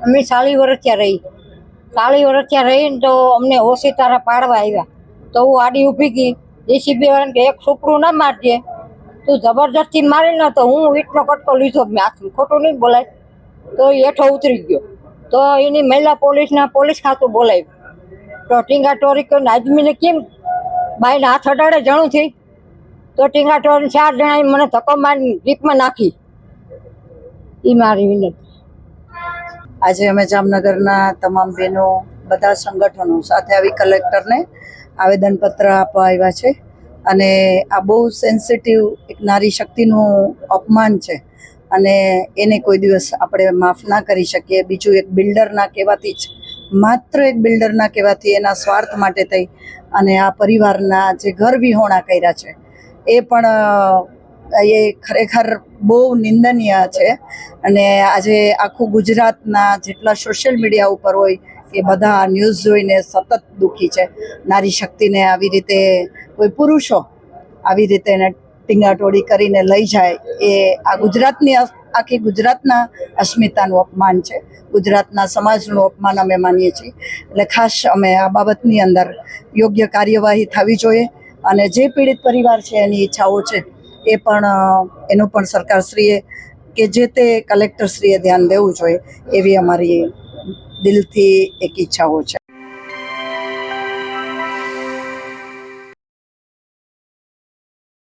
અમે 40 વર્ષ ત્યાં રહી. 40 વર્ષ ત્યાં રહીને તો અમને ઓછી તારા પાડવા આવ્યા. તો હું આડી ઊભી ગઈ. જેસીબી વાળાને કે એક છોકરું ના મારજે, તું જબરજસ્તી મારી ના. તો હું ઈંટનો કટકો લીધો, મેં આખું ખોટું નહીં બોલાય. તો એ હેઠો ઉતરી ગયો. તો એની મહિલા પોલીસ ખાતું બોલાવ્યું. તો ટીંગા ટોરી કરીને આદમીને કેમ બાઈને હાથ અડાડે જણું થઈ. તો ટીંગા ટોરી 4 જણાએ મને ધક્કો મારી જીપમાં નાખી. એ મારી વિનંતી. આજે અમે જામનગરના તમામ બહેનો, બધા સંગઠનો સાથે આવી કલેક્ટરને આવેદનપત્ર આપવા આવ્યા છે. અને આ બહુ સેન્સિટિવ એક નારી શક્તિનું અપમાન છે અને એને કોઈ દિવસ આપણે માફ ના કરી શકીએ. બીજું, એક બિલ્ડરના કહેવાથી જ, માત્ર એક બિલ્ડરના કહેવાથી એના સ્વાર્થ માટે થઈ અને આ પરિવારના જે ઘર વિહોણા કર્યા છે એ પણ એ ખરેખર બહુ નિંદનીય છે. અને આજે આખું ગુજરાતના જેટલા સોશિયલ મીડિયા ઉપર હોય એ બધા ન્યૂઝ જોઈને સતત દુઃખી છે. નારી શક્તિને આવી રીતે કોઈ પુરુષો આવી રીતે એને ટીંગાટોળી કરીને લઈ જાય એ આ ગુજરાતની, આખી ગુજરાતના અસ્મિતાનું અપમાન છે. ગુજરાતના સમાજનું અપમાન અમે માનીએ છીએ. એટલે ખાસ અમે આ બાબતની અંદર યોગ્ય કાર્યવાહી થવી જોઈએ અને જે પીડિત પરિવાર છે એની ઈચ્છાઓ છે એ પણ એનું પણ સરકારશ્રીએ કે જે તે કલેક્ટરશ્રીએ ધ્યાન દેવું જોઈએ એવી અમારી દિલથી એક ઈચ્છાઓ છે.